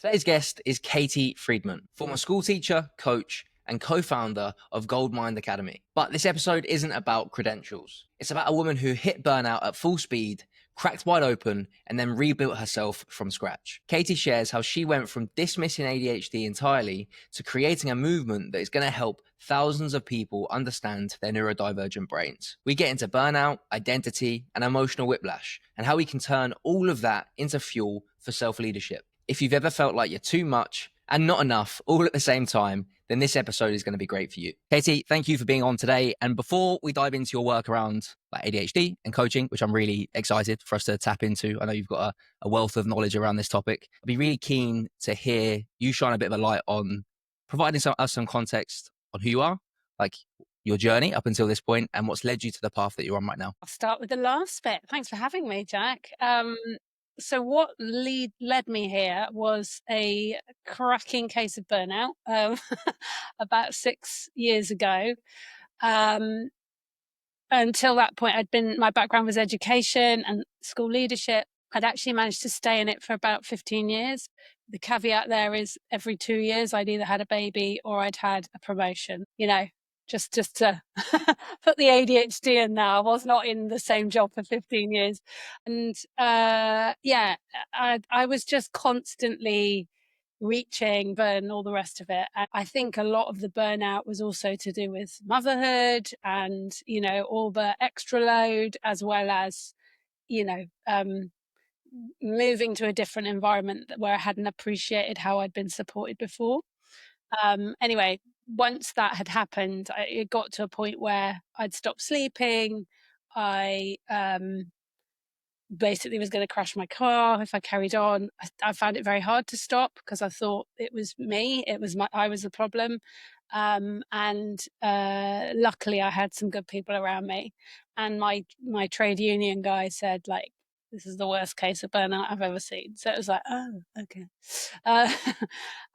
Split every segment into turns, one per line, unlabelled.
Today's guest is Katie Friedman, former school teacher, coach, and co-founder of GoldMind Academy. But this episode isn't about credentials. It's about a woman who hit burnout at full speed, cracked wide open, and then rebuilt herself from scratch. Katie shares how she went from dismissing ADHD entirely to creating a movement that is going to help thousands of people understand their neurodivergent brains. We get into burnout, identity, and emotional whiplash, and how we can turn all of that into fuel for self-leadership. If you've ever felt like you're too much and not enough all at the same time, then this episode is going to be great for you. Katie, thank you for being on today. And before we dive into your work around like ADHD and coaching, which I'm really excited for us to tap into, I know you've got a wealth of knowledge around this topic. I'd be really keen to hear you shine a bit of a light on providing us some context on who you are, like your journey up until this point, and what's led you to the path that you're on right now.
I'll start with the last bit. Thanks for having me, Jack. So what led me here was a cracking case of burnout about 6 years ago. Until that point, my background was education and school leadership. I'd actually managed to stay in it for about 15 years. The caveat there is every 2 years, I'd either had a baby or I'd had a promotion, just to put the ADHD in now. I was not in the same job for 15 years. And I was just constantly reaching, burn, all the rest of it. And I think a lot of the burnout was also to do with motherhood and, all the extra load, as well as, moving to a different environment where I hadn't appreciated how I'd been supported before. Anyway, once that had happened, it got to a point where I'd stopped sleeping. I basically was going to crash my car if I carried on. I found it very hard to stop because I thought it was me. I was the problem. And luckily I had some good people around me. And my trade union guy said, like, this is the worst case of burnout I've ever seen. So it was like, oh, okay.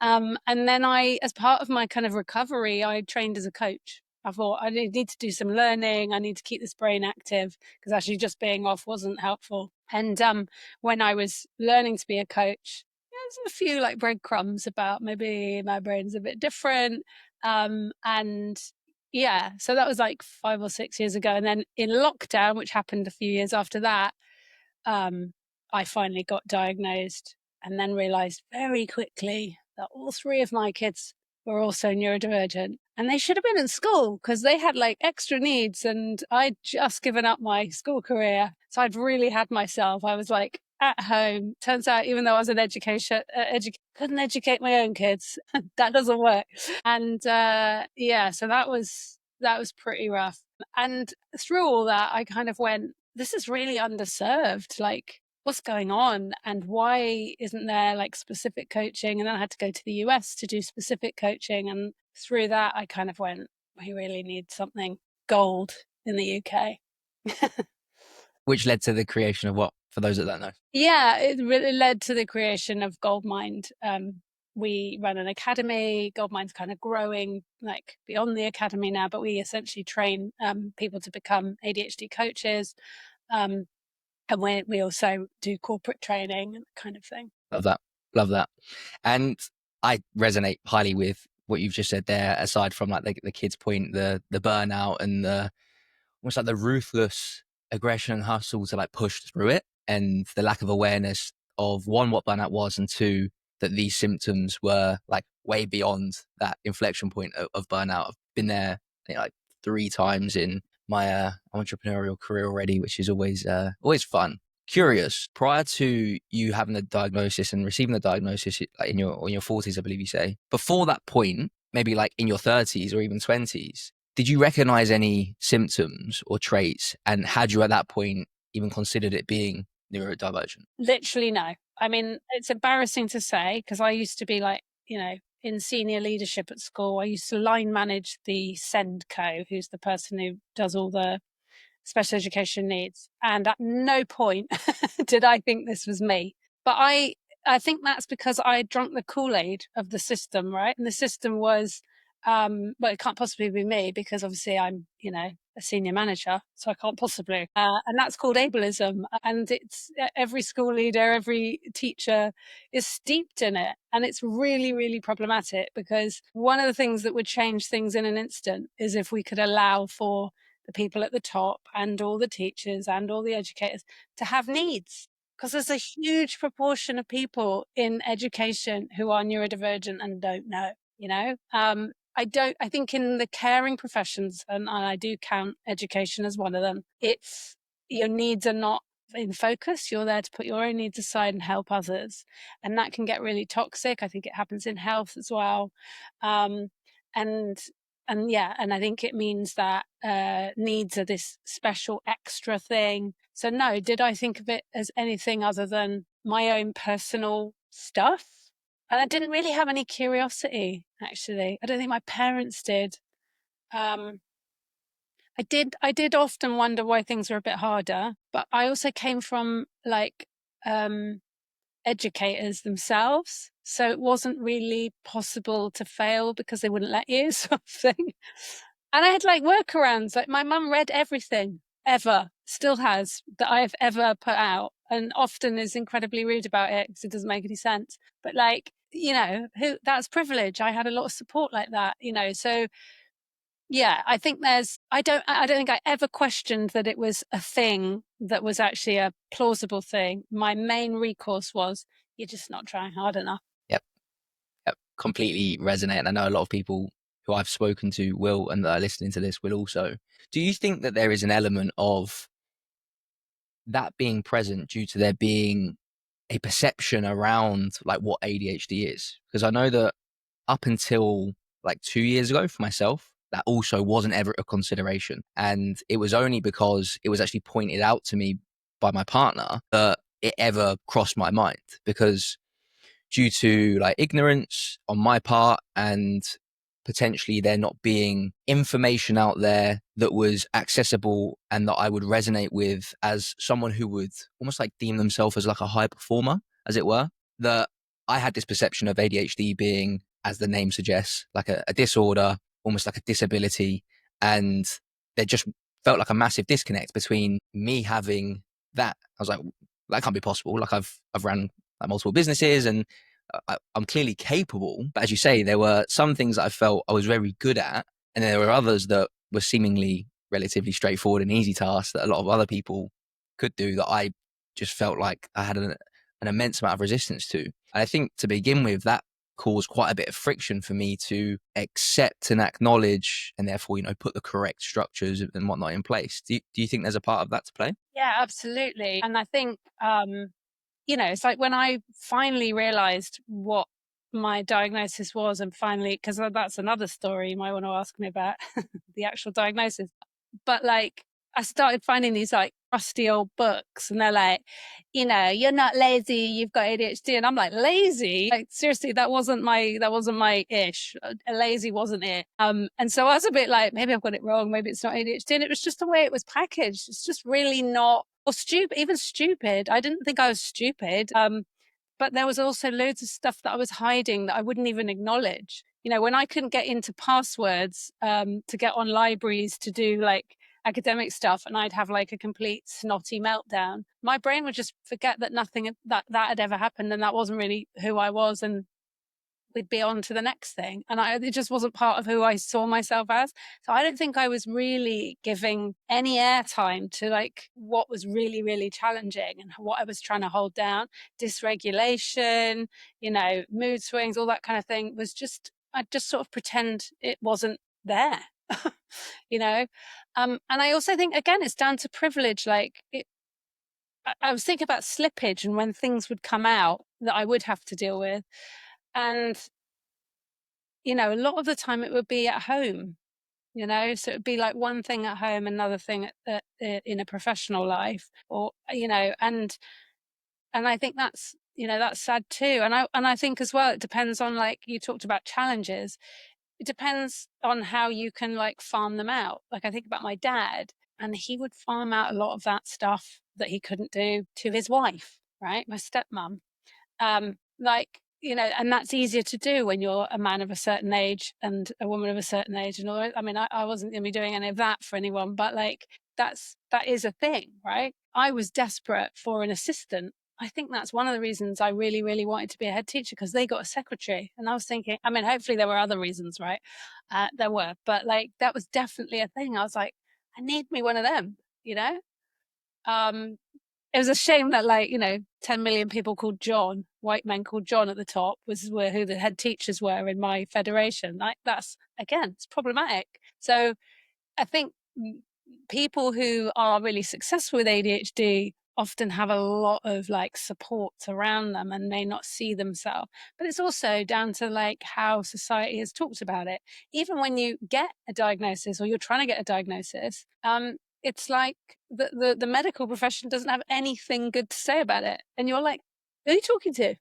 And then as part of my kind of recovery, I trained as a coach. I thought I need to do some learning. I need to keep this brain active because actually just being off wasn't helpful. And when I was learning to be a coach, there's a few like breadcrumbs about maybe my brain's a bit different. And yeah, so that was like 5 or 6 years ago. And then in lockdown, which happened a few years after that, I finally got diagnosed and then realized very quickly that all 3 of my kids were also neurodivergent, and they should have been in school because they had like extra needs, and I'd just given up my school career. So I'd really had myself. I was like at home. Turns out, even though I was an couldn't educate my own kids. That doesn't work. And so that was pretty rough. And through all that, I kind of went, this is really underserved. Like, what's going on and why isn't there like specific coaching? And then I had to go to the US to do specific coaching. And through that, I kind of went, we really need something gold in the UK.
Which led to the creation of what, for those that don't know?
Yeah, it really led to the creation of GoldMind. We run an academy. GoldMind's kind of growing like beyond the academy now, but we essentially train people to become ADHD coaches. And we also do corporate training and that kind of thing.
Love that. And I resonate highly with what you've just said there, aside from like the kids' point, the burnout and almost like the ruthless aggression and hustle to like push through it, and the lack of awareness of, one, what burnout was, and two, that these symptoms were like way beyond that inflection point of burnout. I've been there, I think, like 3 times in my entrepreneurial career already, which is always fun. Curious, prior to you having the diagnosis and receiving the diagnosis in your 40s, I believe you say, before that point, maybe like in your 30s or even 20s, did you recognize any symptoms or traits? And had you at that point even considered it being neurodivergent?
Literally no. I mean, it's embarrassing to say because I used to be like, in senior leadership at school. I used to line manage the SEND-co, who's the person who does all the special education needs. And at no point did I think this was me. But I think that's because I drunk the Kool-Aid of the system, right? And the system was, well, it can't possibly be me because obviously I'm, a senior manager, so I can't possibly. And that's called ableism. And it's every school leader, every teacher is steeped in it. And it's really, really problematic, because one of the things that would change things in an instant is if we could allow for the people at the top and all the teachers and all the educators to have needs. Because there's a huge proportion of people in education who are neurodivergent and don't know, you know? I think in the caring professions, and I do count education as one of them, it's your needs are not in focus. You're there to put your own needs aside and help others. And that can get really toxic. I think it happens in health as well. And and I think it means that needs are this special extra thing. So no, did I think of it as anything other than my own personal stuff? And I didn't really have any curiosity, actually. I don't think my parents did. Um, I did often wonder why things were a bit harder, but I also came from like educators themselves. So it wasn't really possible to fail because they wouldn't let you, sort of thing. And I had like workarounds. Like my mum read everything ever, still has, that I have ever put out, and often is incredibly rude about it because it doesn't make any sense. But like, you know, that's privilege. I had a lot of support like that, you know. So yeah, I think I don't think I ever questioned that it was a thing that was actually a plausible thing. My main recourse was, you're just not trying hard enough.
Yep. Yep. Completely resonate. And I know a lot of people who I've spoken to will, and that are listening to this will also. Do you think that there is an element of that being present due to there being a perception around like what ADHD is? Because I know that up until like 2 years ago for myself, that also wasn't ever a consideration. And it was only because it was actually pointed out to me by my partner that it ever crossed my mind, because due to like ignorance on my part and potentially there not being information out there that was accessible and that I would resonate with as someone who would almost like deem themselves as like a high performer, as it were, that I had this perception of ADHD being, as the name suggests, like a disorder, almost like a disability. And there just felt like a massive disconnect between me having that. I was like, that can't be possible. Like I've ran like multiple businesses, and I'm clearly capable. But as you say, there were some things that I felt I was very good at, and there were others that were seemingly relatively straightforward and easy tasks that a lot of other people could do that I just felt like I had an immense amount of resistance to. And I think to begin with, that caused quite a bit of friction for me to accept and acknowledge, and therefore, you know, put the correct structures and whatnot in place. Do you think there's a part of that to play?
Yeah, absolutely. And I think, you know, it's like when I finally realized what my diagnosis was, and finally, because that's another story you might want to ask me about, the actual diagnosis. But like, I started finding these like rusty old books, and they're like, you know, you're not lazy, you've got ADHD. And I'm like, lazy? Like, seriously, that wasn't my ish. Lazy wasn't it. And so I was a bit like, maybe I've got it wrong, maybe it's not ADHD. And it was just the way it was packaged. It's just really not, or stupid, even stupid. I didn't think I was stupid. But there was also loads of stuff that I was hiding that I wouldn't even acknowledge. You know, when I couldn't get into passwords to get on libraries to do like academic stuff, and I'd have like a complete snotty meltdown, my brain would just forget that nothing that had ever happened, and that wasn't really who I was, and we'd be on to the next thing. And it just wasn't part of who I saw myself as. So I don't think I was really giving any airtime to like what was really, really challenging and what I was trying to hold down. Dysregulation, you know, mood swings, all that kind of thing was just, I'd just sort of pretend it wasn't there, you know? And I also think, again, it's down to privilege. Like I was thinking about slippage and when things would come out that I would have to deal with. And, you know, a lot of the time it would be at home, you know, so it'd be like one thing at home, another thing in a professional life, or, you know, and I think that's, you know, that's sad too. And I think as well, it depends on, like you talked about challenges. It depends on how you can like farm them out. Like I think about my dad, and he would farm out a lot of that stuff that he couldn't do to his wife, right? My stepmom. Like and that's easier to do when you're a man of a certain age and a woman of a certain age. And all, I mean, I wasn't going to be doing any of that for anyone, but like that is a thing, right? I was desperate for an assistant. I think that's one of the reasons I really, really wanted to be a head teacher, because they got a secretary. And I was thinking, I mean, hopefully there were other reasons, right? There were, but like that was definitely a thing. I was like, I need me one of them, you know? Um, it was a shame that 10 million people called John, white men called John at the top, were who the head teachers were in my federation. Like that's, again, it's problematic. So I think people who are really successful with ADHD often have a lot of like support around them and may not see themselves. But it's also down to like how society has talked about it. Even when you get a diagnosis or you're trying to get a diagnosis, it's like the medical profession doesn't have anything good to say about it. And you're like, who are you talking to?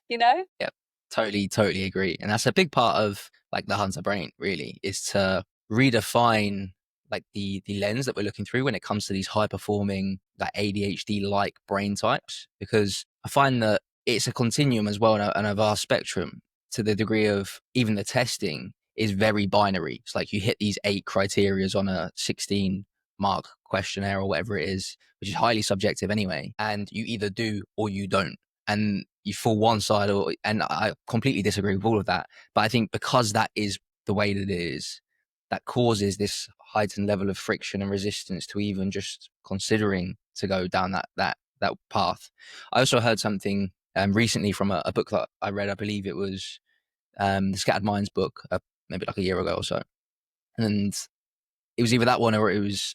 you know?
Yeah, totally agree. And that's a big part of like the hunter brain, really, is to redefine like the lens that we're looking through when it comes to these high performing like ADHD like brain types, because I find that it's a continuum as well, and a vast spectrum, to the degree of even the testing is very binary. It's like you hit these 8 criterias on a 16 mark questionnaire or whatever it is, which is highly subjective anyway, and you either do or you don't. And you fall one side, and I completely disagree with all of that. But I think because that is the way that it is, that causes this heightened level of friction and resistance to even just considering to go down that path. I also heard something recently from a book that I read. I believe it was the Scattered Minds book, maybe like a year ago or so. And it was either that one or it was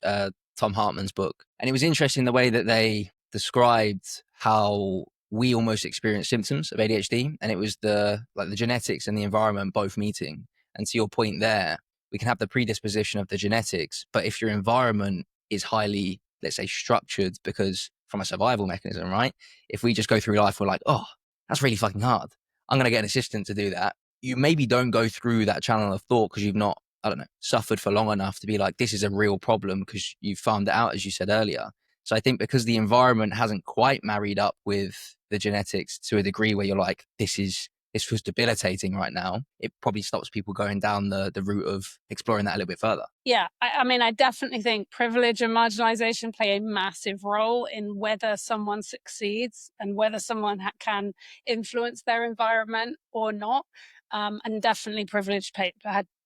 Tom Hartman's book. And it was interesting the way that they described how we almost experience symptoms of ADHD, and it was the genetics and the environment both meeting. And to your point there, we can have the predisposition of the genetics, but if your environment is highly, let's say, structured, because from a survival mechanism, right? If we just go through life, we're like, oh, that's really fucking hard, I'm going to get an assistant to do that. You maybe don't go through that channel of thought because you've not, I don't know, suffered for long enough to be like, this is a real problem, because you found it out, as you said earlier. So I think because the environment hasn't quite married up with the genetics to a degree where you're like, this feels debilitating right now, it probably stops people going down the route of exploring that a little bit further.
Yeah, I mean, I definitely think privilege and marginalization play a massive role in whether someone succeeds and whether someone can influence their environment or not. And definitely privilege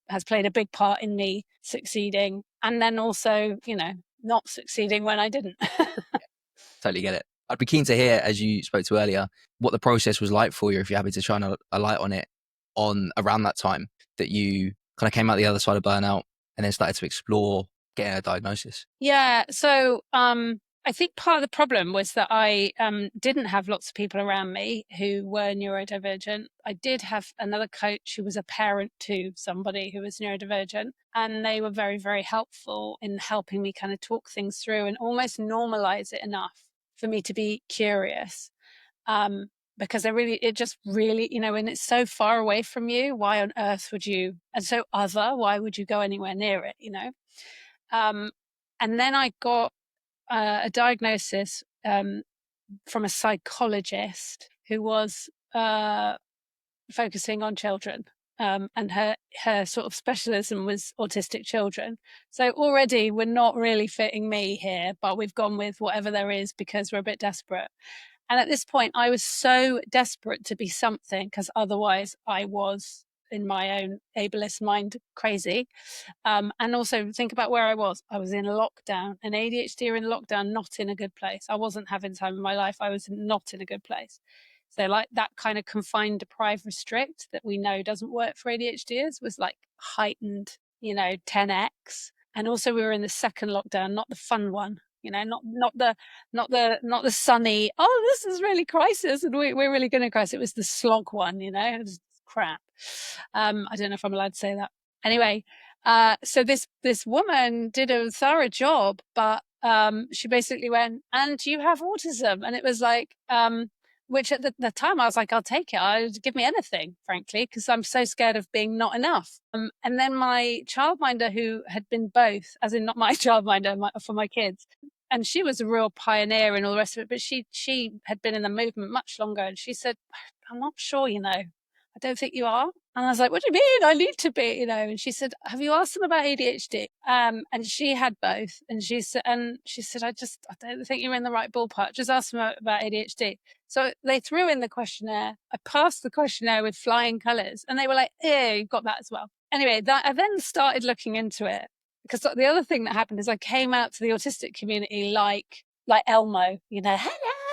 has played a big part in me succeeding, and then also, not succeeding when I didn't.
Totally get it. I'd be keen to hear, as you spoke to earlier, what the process was like for you, if you're happy to shine a light on it, on around that time that you kind of came out the other side of burnout and then started to explore getting a diagnosis.
Yeah. So I think part of the problem was that I didn't have lots of people around me who were neurodivergent. I did have another coach who was a parent to somebody who was neurodivergent, and they were very, very helpful in helping me kind of talk things through and almost normalize it enough for me to be curious. Because it just really, when it's so far away from you, why on earth would you, and so why would you go anywhere near it, and then I got a diagnosis from a psychologist who was focusing on children. And her sort of specialism was autistic children. So already we're not really fitting me here, but we've gone with whatever there is because we're a bit desperate. And at this point, I was so desperate to be something, because otherwise I was, in my own ableist mind, crazy. And also think about where I was. I was in lockdown, and ADHD in lockdown, not in a good place. I wasn't having time in my life. I was not in a good place. So like that kind of confine, deprive, restrict that we know doesn't work for ADHDers was like heightened, 10x. And also we were in the second lockdown, not the fun one, not the sunny, oh, this is really crisis and we're really going to crisis. It was the slog one, it was crap. I don't know if I'm allowed to say that. Anyway, so this woman did a thorough job, but she basically went, and you have autism. And it was like, which at the time I was like, I'll take it. I'd give me anything, frankly, because I'm so scared of being not enough. And then my childminder, who had been both, as in not my childminder, for my kids, and she was a real pioneer and all the rest of it, but she had been in the movement much longer. And she said, I'm not sure, I don't think you are. And I was like, what do you mean? I need to be, And she said, have you asked them about ADHD? And she had both. And she said, I don't think you're in the right ballpark. Just ask them about ADHD. So they threw in the questionnaire. I passed the questionnaire with flying colours, and they were like, "Yeah, you've got that as well." Anyway, I then started looking into it, because the other thing that happened is I came out to the autistic community like Elmo, hello,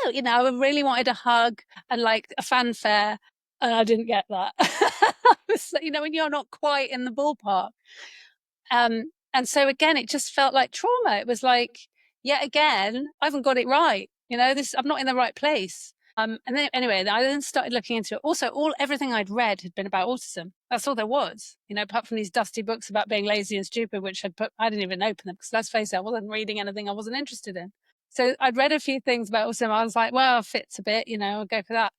I really wanted a hug and like a fanfare. And I didn't get that. When you're not quite in the ballpark. And so again, it just felt like trauma. It was like, yet again, I haven't got it right. I'm not in the right place. And then anyway, I then started looking into it. Also, everything I'd read had been about autism. That's all there was, apart from these dusty books about being lazy and stupid, which I didn't even open them, because let's face it, I wasn't reading anything I wasn't interested in. So I'd read a few things about autism. I was like, well, it fits a bit, I'll go for that.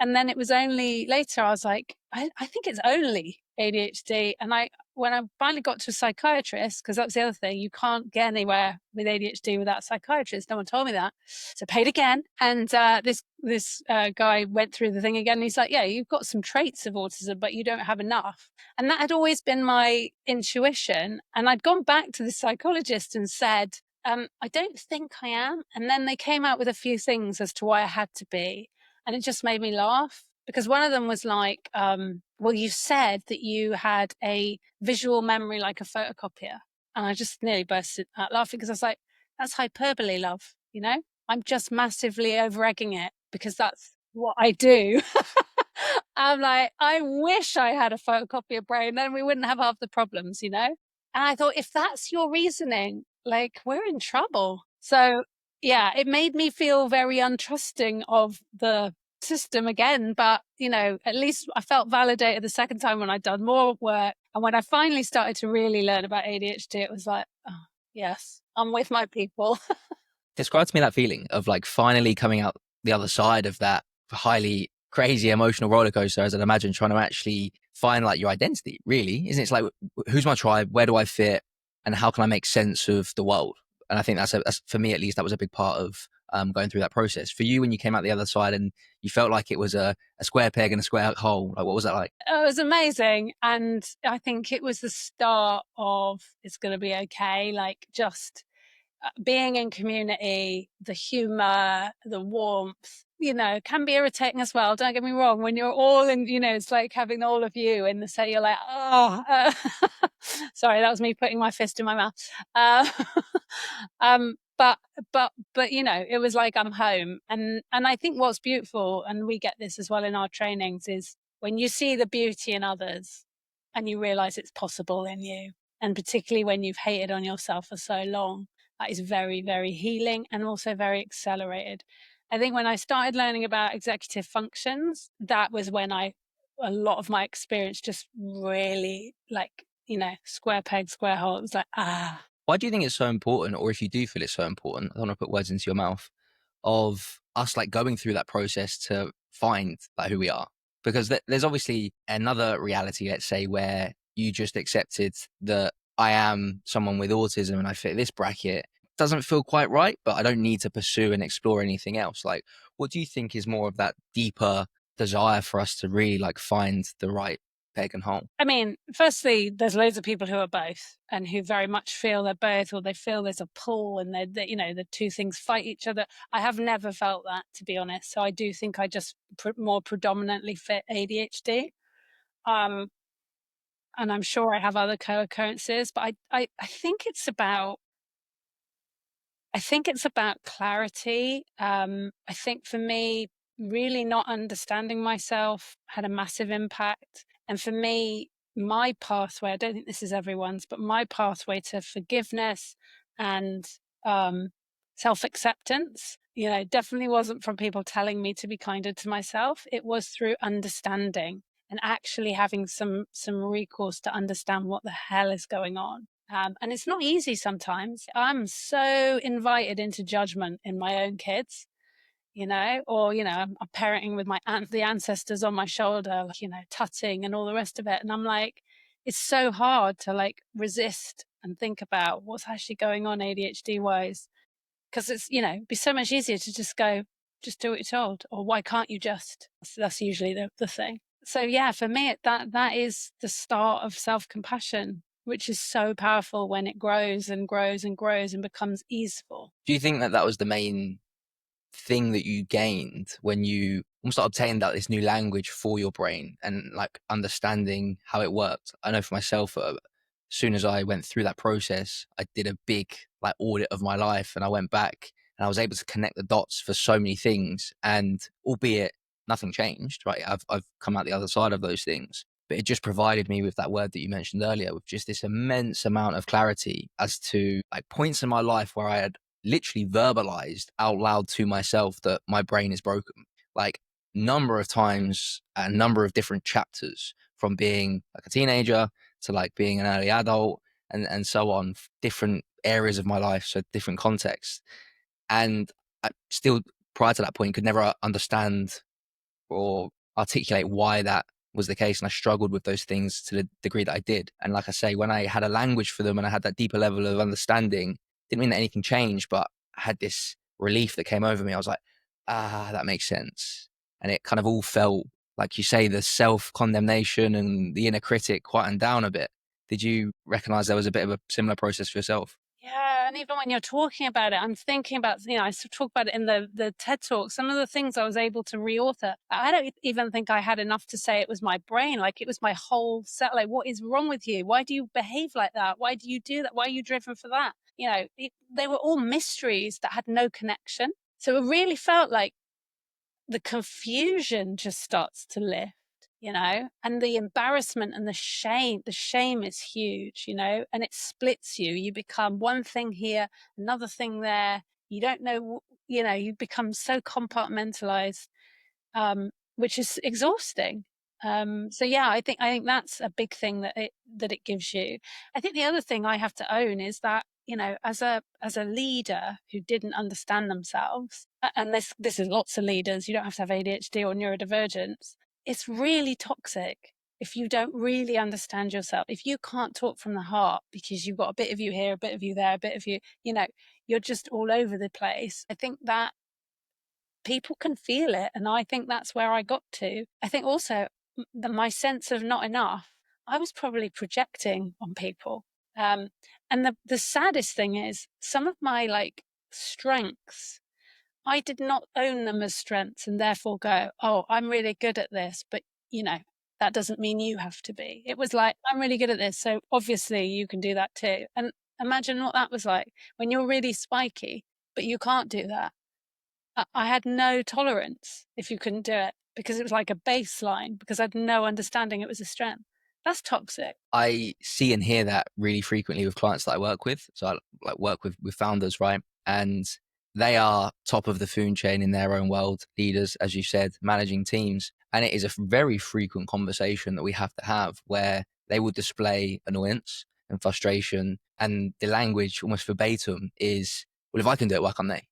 And then it was only later I was like, I think it's only ADHD. And when I finally got to a psychiatrist, because that's the other thing, you can't get anywhere with ADHD without a psychiatrist. No one told me that. So I paid again. And this guy went through the thing again. And he's like, yeah, you've got some traits of autism, but you don't have enough. And that had always been my intuition. And I'd gone back to the psychologist and said, I don't think I am. And then they came out with a few things as to why I had to be. And it just made me laugh, because one of them was like, well, you said that you had a visual memory like a photocopier. And I just nearly burst out laughing, because I was like, that's hyperbole, love. I'm just massively over-egging it, because that's what I do. I'm like, I wish I had a photocopier brain, then we wouldn't have half the problems, And I thought, if that's your reasoning, like, we're in trouble. So yeah, it made me feel very untrusting of the system again. But, at least I felt validated the second time when I'd done more work. And when I finally started to really learn about ADHD, it was like, oh, yes, I'm with my people.
Describe to me that feeling of like finally coming out the other side of that highly crazy emotional roller coaster, as I'd imagine, trying to actually find like your identity, really. Isn't it? It's like, who's my tribe? Where do I fit? And how can I make sense of the world? And I think that's for me, at least, that was a big part of going through that process. For you, when you came out the other side and you felt like it was a square peg in a square hole, like, what was that like?
It was amazing. And I think it was the start of, it's going to be okay. Like, just being in community, the humor, the warmth, can be irritating as well. Don't get me wrong. When you're all in, it's like having all of you in the set. You're like, oh, sorry, that was me putting my fist in my mouth. But it was like I'm home. And I think what's beautiful, and we get this as well in our trainings, is when you see the beauty in others and you realize it's possible in you. And particularly when you've hated on yourself for so long, that is very, very healing, and also very accelerated. I think when I started learning about executive functions, that was when a lot of my experience just really, like, square peg, square hole. It was like, ah.
Why do you think it's so important, or if you do feel it's so important, I don't want to put words into your mouth, of us like going through that process to find like who we are? Because there's obviously another reality, let's say, where you just accepted that I am someone with autism and I fit this bracket. Doesn't feel quite right, but I don't need to pursue and explore anything else. Like, what do you think is more of that deeper desire for us to really like find the right peg and hole?
I mean, firstly, there's loads of people who are both, and who very much feel they're both, or they feel there's a pull, and the two things fight each other. I have never felt that, to be honest. So I do think I just more predominantly fit ADHD. And I'm sure I have other co-occurrences, but I think it's about clarity. I think for me, really not understanding myself had a massive impact. And for me, my pathway, I don't think this is everyone's, but my pathway to forgiveness and self-acceptance, definitely wasn't from people telling me to be kinder to myself. It was through understanding and actually having some recourse to understand what the hell is going on. And it's not easy sometimes. I'm so invited into judgment in my own kids, or, I'm parenting with the ancestors on my shoulder, tutting and all the rest of it. And I'm like, it's so hard to like resist and think about what's actually going on ADHD wise. Because it's, it'd be so much easier to just go, just do what you're told, or why can't you just? That's usually the thing. So yeah, for me, that is the start of self-compassion, which is so powerful when it grows and grows and grows and becomes easeful.
Do you think that that was the main thing that you gained when you almost obtained that this new language for your brain and like understanding how it worked? I know for myself, as soon as I went through that process, I did a big like audit of my life, and I went back and I was able to connect the dots for so many things. And albeit nothing changed, right? I've come out the other side of those things, but it just provided me with that word that you mentioned earlier, with just this immense amount of clarity as to like points in my life where I had literally verbalized out loud to myself that my brain is broken. Like number of times, a number of different chapters, from being like a teenager to like being an early adult, and so on, different areas of my life, so different contexts. And I still, prior to that point, could never understand or articulate why that was the case. And I struggled with those things to the degree that I did. And like I say, when I had a language for them and I had that deeper level of understanding, didn't mean that anything changed, but I had this relief that came over me. I was like, that makes sense. And it kind of all felt, like you say, the self-condemnation and the inner critic quietened down a bit. Did you recognize there was a bit of a similar process for yourself?
Yeah, and even when you're talking about it, I'm thinking about, I talk about it in the TED Talk, some of the things I was able to reauthor. I don't even think I had enough to say it was my brain, like it was my whole set. Like, what is wrong with you? Why do you behave like that? Why do you do that? Why are you driven for that? They were all mysteries that had no connection. So it really felt like the confusion just starts to lift, and the embarrassment and the shame is huge, and it splits you. You become one thing here, another thing there. You don't know, you become so compartmentalized, which is exhausting. So yeah, I think that's a big thing that it gives you. I think the other thing I have to own is that, as a leader who didn't understand themselves, and this is lots of leaders, you don't have to have ADHD or neurodivergence. It's really toxic if you don't really understand yourself. If you can't talk from the heart because you've got a bit of you here, a bit of you there, a bit of you, you're just all over the place. I think that people can feel it. And I think that's where I got to. I think also my sense of not enough, I was probably projecting on people. And the saddest thing is some of my like strengths, I did not own them as strengths and therefore go, oh, I'm really good at this. But, that doesn't mean you have to be. It was like, I'm really good at this. So obviously you can do that too. And imagine what that was like when you're really spiky, but you can't do that. I had no tolerance if you couldn't do it, because it was like a baseline, because I had no understanding it was a strength. That's toxic.
I see and hear that really frequently with clients that I work with. So I like work with founders, right? And they are top of the food chain in their own world, leaders, as you said, managing teams. And it is a very frequent conversation that we have to have where they will display annoyance and frustration. And the language almost verbatim is, well, if I can do it, why can't they?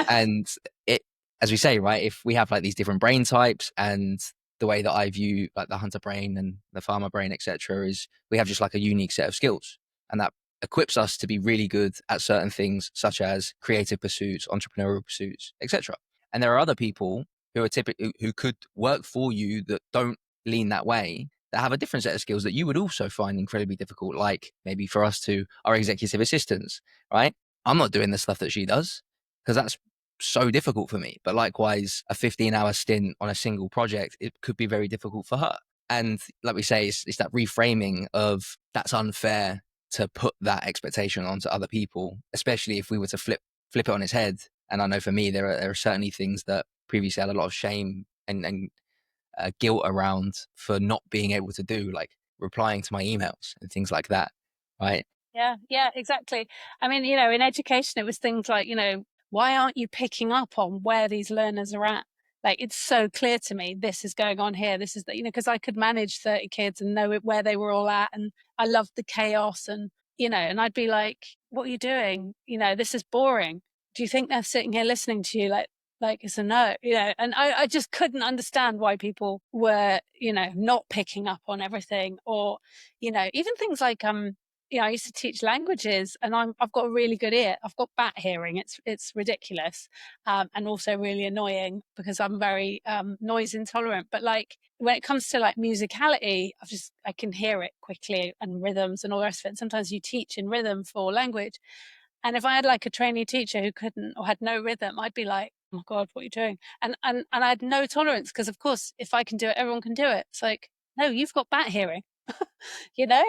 And it, as we say, right, if we have like these different brain types, and the way that I view like the hunter brain and the farmer brain, etc., is we have just like a unique set of skills, and that equips us to be really good at certain things, such as creative pursuits, entrepreneurial pursuits, etc. And there are other people who are typically who could work for you that don't lean that way, that have a different set of skills that you would also find incredibly difficult. Like maybe for us to our executive assistants, right? I'm not doing the stuff that she does because that's so difficult for me. But likewise, a 15-hour stint on a single project, it could be very difficult for her. And like we say, it's that reframing of that's unfair to put that expectation onto other people, especially if we were to flip it on its head. And I know for me, there are certainly things that previously had a lot of shame and guilt around for not being able to do, like replying to my emails and things like that. Right.
Yeah, exactly. I mean, in education, it was things like, why aren't you picking up on where these learners are at? Like, it's so clear to me, this is going on here. This is because I could manage 30 kids and know where they were all at. And I loved the chaos and, and I'd be like, what are you doing? This is boring. Do you think they're sitting here listening to you? Like it's a no, and I just couldn't understand why people were, not picking up on everything, or, even things like, I used to teach languages, and I've got a really good ear. I've got bat hearing. It's ridiculous, and also really annoying because I'm very noise intolerant. But like when it comes to like musicality, I can hear it quickly, and rhythms and all the rest of it. And sometimes you teach in rhythm for language, and if I had like a trainee teacher who couldn't or had no rhythm, I'd be like, "Oh my God, what are you doing?" And I had no tolerance because, of course, if I can do it, everyone can do it. It's like, no, you've got bat hearing, you know?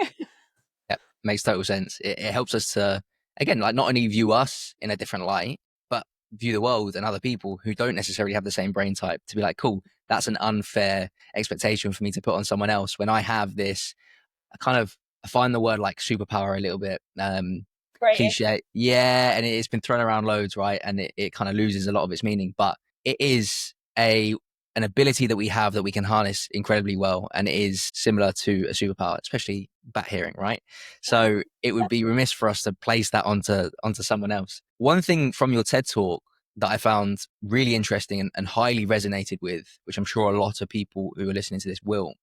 Yeah, makes total sense. It helps us to, again, like not only view us in a different light, but view the world and other people who don't necessarily have the same brain type to be like, cool, that's an unfair expectation for me to put on someone else when I have this. I find the word like superpower a little bit
Great.
cliche. Yeah, and it's been thrown around loads, right? And it kind of loses a lot of its meaning, but it is an ability that we have that we can harness incredibly well, and it is similar to a superpower, especially bat hearing, right? So it would be remiss for us to place that onto someone else. One thing from your TED talk that I found really interesting and highly resonated with, which I'm sure a lot of people who are listening to this will,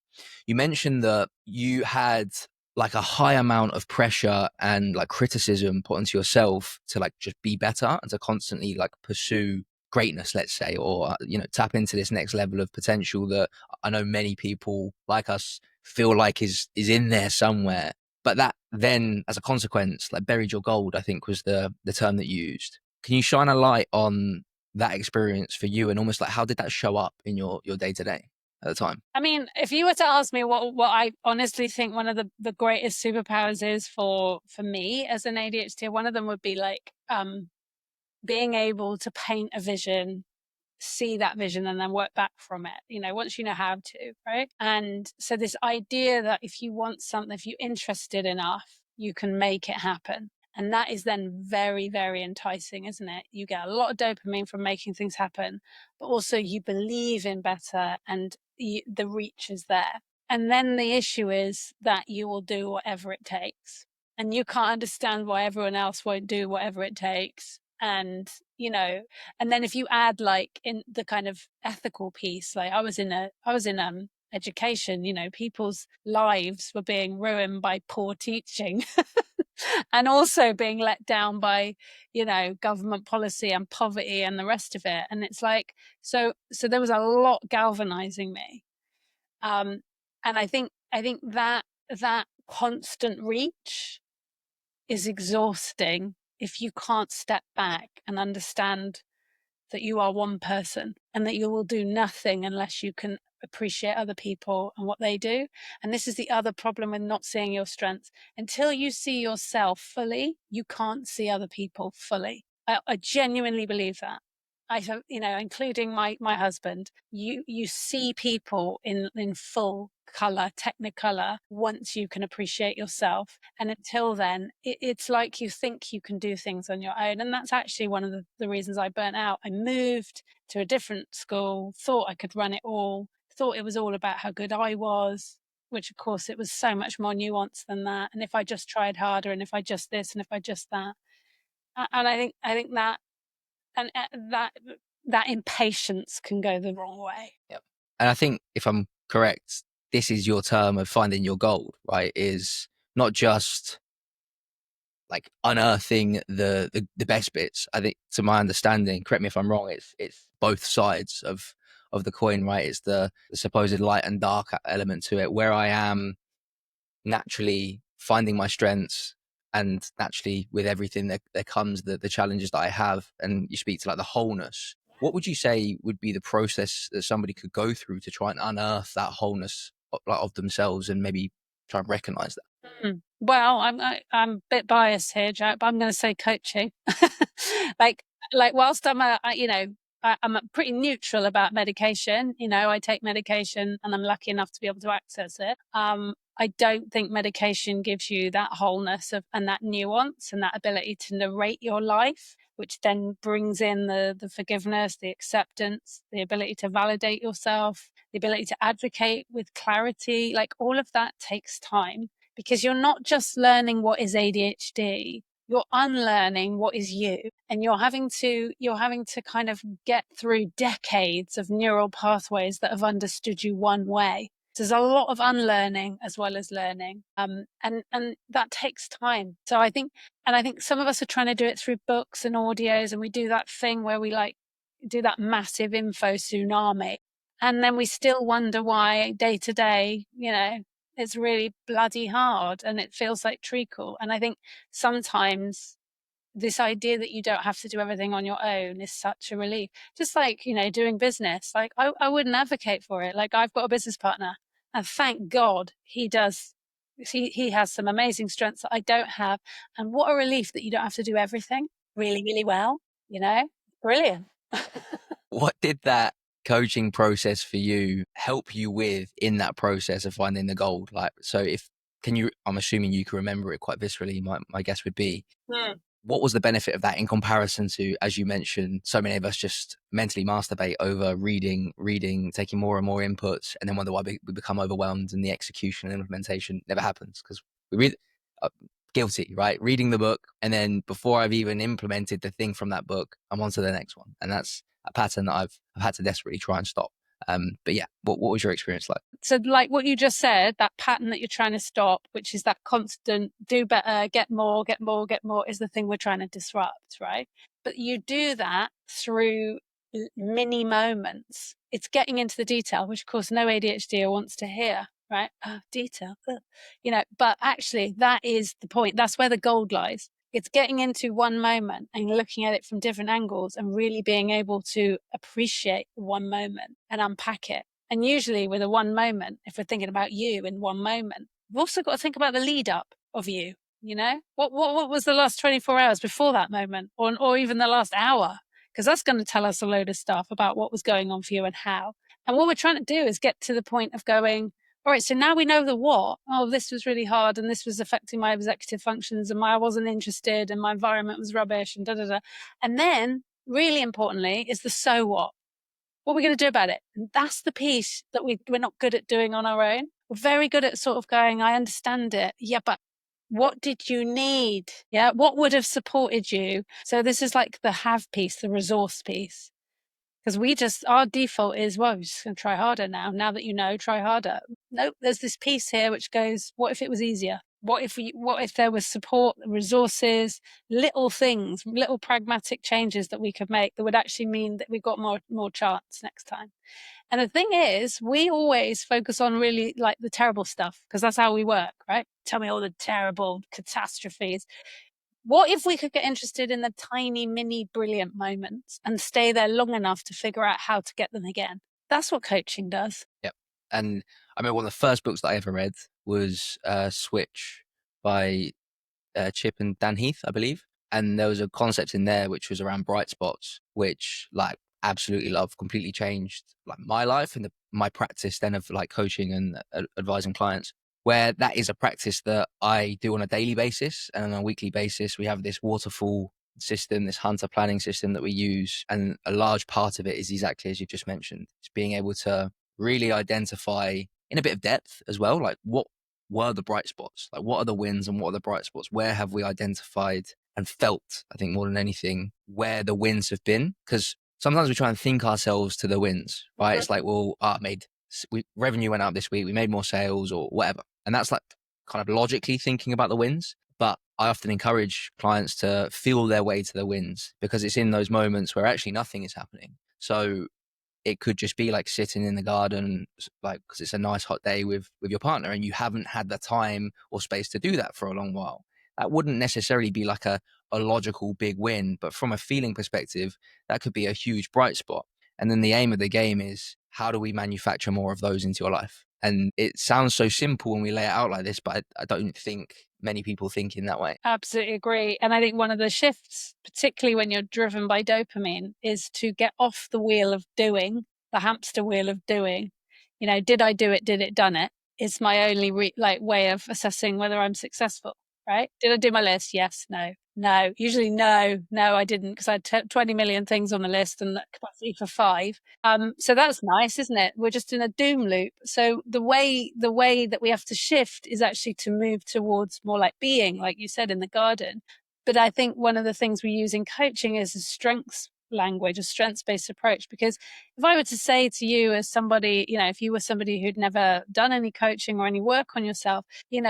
you mentioned that you had like a high amount of pressure and like criticism put onto yourself to like just be better and to constantly like pursue greatness, let's say, or tap into this next level of potential that I know many people like us feel like is in there somewhere. But that then, as a consequence, like buried your gold, I think was the term that you used. Can you shine a light on that experience for you, and almost like how did that show up in your day to day at the time?
I mean, if you were to ask me what I honestly think one of the greatest superpowers is for me as an ADHD, one of them would be like being able to paint a vision, see that vision, and then work back from it, once you know how to, right? And so this idea that if you want something, if you're interested enough, you can make it happen. And that is then very, very enticing, isn't it? You get a lot of dopamine from making things happen, but also you believe in better, and the reach is there. And then the issue is that you will do whatever it takes. And you can't understand why everyone else won't do whatever it takes. And, and then if you add like in the kind of ethical piece, like I was in education, people's lives were being ruined by poor teaching and also being let down by, government policy and poverty and the rest of it. And it's like, so there was a lot galvanizing me. And I think that constant reach is exhausting if you can't step back and understand that you are one person and that you will do nothing unless you can appreciate other people and what they do. And this is the other problem with not seeing your strengths. Until you see yourself fully, you can't see other people fully. I genuinely believe that. I have, including my husband, you see people in full color, technicolor, once you can appreciate yourself. And until then, it's like you think you can do things on your own. And that's actually one of the reasons I burnt out. I moved to a different school, thought I could run it all, thought it was all about how good I was, which of course it was so much more nuanced than that. And if I just tried harder, and if I just this, and if I just that. And I think that, and that impatience can go the wrong way.
Yep. And I think if I'm correct, this is your term of finding your gold, right? Is not just like unearthing the best bits. I think, to my understanding, correct me if I'm wrong, it's both sides of the coin, right? It's the supposed light and dark element to it, where I am naturally finding my strengths, and naturally with everything there comes the challenges that I have. And you speak to like the wholeness. What would you say would be the process that somebody could go through to try and unearth that wholeness of themselves and maybe try and recognize that?
Well, I'm a bit biased here, Jack, but I'm going to say coaching. like whilst I'm I'm pretty neutral about medication. I take medication and I'm lucky enough to be able to access it. I don't think medication gives you that wholeness and that nuance and that ability to narrate your life, which then brings in the forgiveness, the acceptance, the ability to validate yourself, the ability to advocate with clarity. Like all of that takes time, because you're not just learning what is ADHD, you're unlearning what is you. And you're having to kind of get through decades of neural pathways that have understood you one way. there's a lot of unlearning as well as learning. And that takes time. So I think some of us are trying to do it through books and audios, and we do that thing where we like do that massive info tsunami. And then we still wonder why day to day, it's really bloody hard and it feels like treacle. And I think sometimes this idea that you don't have to do everything on your own is such a relief. Just like, doing business, like I wouldn't advocate for it. Like I've got a business partner and thank God he does. He has some amazing strengths that I don't have. And what a relief that you don't have to do everything really, really well, brilliant.
What did that coaching process for you help you with in that process of finding the gold? Like, so I'm assuming you can remember it quite viscerally. My guess would be, what was the benefit of that in comparison to, as you mentioned, so many of us just mentally masturbate over reading, taking more and more inputs, and then wonder why we become overwhelmed and the execution and implementation never happens because we read. Guilty, right? Reading the book, and then before I've even implemented the thing from that book, I'm on to the next one, and that's a pattern that I've had to desperately try and stop. But yeah, what was your experience like?
So like what you just said, that pattern that you're trying to stop, which is that constant do better, get more, is the thing we're trying to disrupt, right? But you do that through mini moments. It's getting into the detail, which of course no ADHD wants to hear, right? Detail, but actually that is the point. That's where the gold lies. It's getting into one moment and looking at it from different angles and really being able to appreciate one moment and unpack it. And usually with a one moment, if we're thinking about you in one moment, we've also got to think about the lead up of you, what was the last 24 hours before that moment or even the last hour? Because that's going to tell us a load of stuff about what was going on for you and how. And what we're trying to do is get to the point of going, all right, so now we know the what. Oh, this was really hard and this was affecting my executive functions and I wasn't interested and my environment was rubbish and da-da-da. And then, really importantly, is the so what. What are we going to do about it? And that's the piece that we're not good at doing on our own. We're very good at sort of going, I understand it. Yeah, but what did you need? Yeah, what would have supported you? So this is like the have piece, the resource piece. Because our default is, well, we're just going to try harder now. Now that you know, try harder. Nope, there's this piece here which goes, what if it was easier? What if there was support, resources, little things, little pragmatic changes that we could make that would actually mean that we got more chance next time? And the thing is, we always focus on really like the terrible stuff because that's how we work, right? Tell me all the terrible catastrophes. What if we could get interested in the tiny, mini, brilliant moments and stay there long enough to figure out how to get them again? That's what coaching does.
Yep. And I remember one of the first books that I ever read was Switch by Chip and Dan Heath, I believe. And there was a concept in there which was around bright spots, which like absolutely love, completely changed like my life and my practice then of like coaching and advising clients, where that is a practice that I do on a daily basis and on a weekly basis. We have this waterfall system, this hunter planning system that we use. And a large part of it is exactly as you've just mentioned. It's being able to really identify in a bit of depth as well, like what were the bright spots? Like what are the wins and what are the bright spots? Where have we identified and felt, I think more than anything, where the wins have been? Because sometimes we try and think ourselves to the wins, right? It's like, well, revenue went up this week, we made more sales or whatever. And that's like kind of logically thinking about the wins. But I often encourage clients to feel their way to the wins because it's in those moments where actually nothing is happening. So it could just be like sitting in the garden, like, because it's a nice hot day with your partner and you haven't had the time or space to do that for a long while. That wouldn't necessarily be like a logical big win, but from a feeling perspective, that could be a huge bright spot. And then the aim of the game is, how do we manufacture more of those into your life? And it sounds so simple when we lay it out like this, but I don't think many people think in that way.
Absolutely agree. And I think one of the shifts, particularly when you're driven by dopamine, is to get off the wheel of doing, the hamster wheel of doing. Did I do it? Did it done it? Is my only way of assessing whether I'm successful, right? Did I do my list? Yes, no. No, usually no, I didn't, because I had 20 million things on the list and capacity for 5. So that's nice, isn't it? We're just in a doom loop. So the way that we have to shift is actually to move towards more like being, like you said, in the garden. But I think one of the things we use in coaching is a strengths language, a strengths-based approach. Because if I were to say to you as somebody, if you were somebody who'd never done any coaching or any work on yourself, who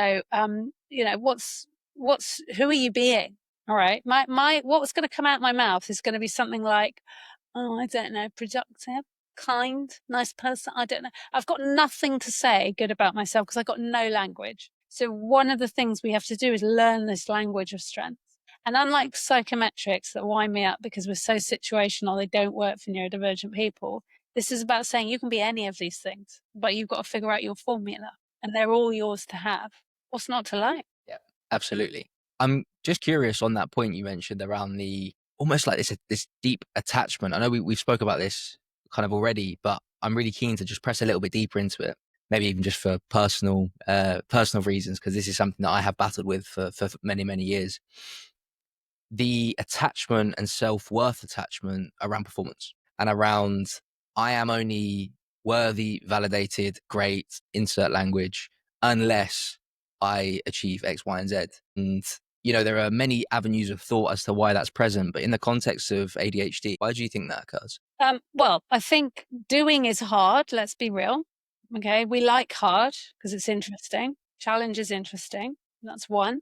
are you being? All right. What's going to come out my mouth is going to be something like, oh, I don't know, productive, kind, nice person. I don't know. I've got nothing to say good about myself because I've got no language. So one of the things we have to do is learn this language of strength. And unlike psychometrics that wind me up because we're so situational, they don't work for neurodivergent people. This is about saying you can be any of these things, but you've got to figure out your formula and they're all yours to have. What's not to like?
Yeah, absolutely. I'm just curious on that point you mentioned around the almost like this deep attachment. I know we've spoke about this kind of already, but I'm really keen to just press a little bit deeper into it. Maybe even just for personal reasons, because this is something that I have battled with for many, many years. The attachment and self-worth attachment around performance and around I am only worthy, validated, great, insert language, unless I achieve X, Y, and Z. And, there are many avenues of thought as to why that's present. But in the context of ADHD, why do you think that occurs?
Well, I think doing is hard. Let's be real. Okay. We like hard because it's interesting. Challenge is interesting. That's one.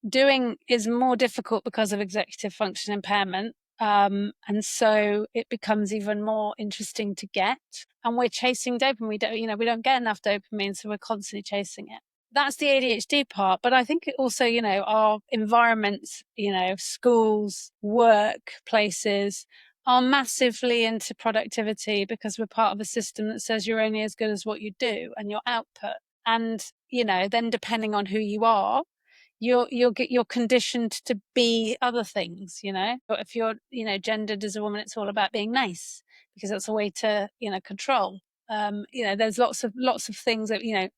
Doing is more difficult because of executive function impairment. And so it becomes even more interesting to get. And we're chasing dopamine. We don't get enough dopamine, so we're constantly chasing it. That's the ADHD part. But I think also, our environments, schools, work places are massively into productivity because we're part of a system that says you're only as good as what you do and your output. And, then depending on who you are, you're conditioned to be other things, if you're, gendered as a woman, it's all about being nice because that's a way to, control. There's lots of things that,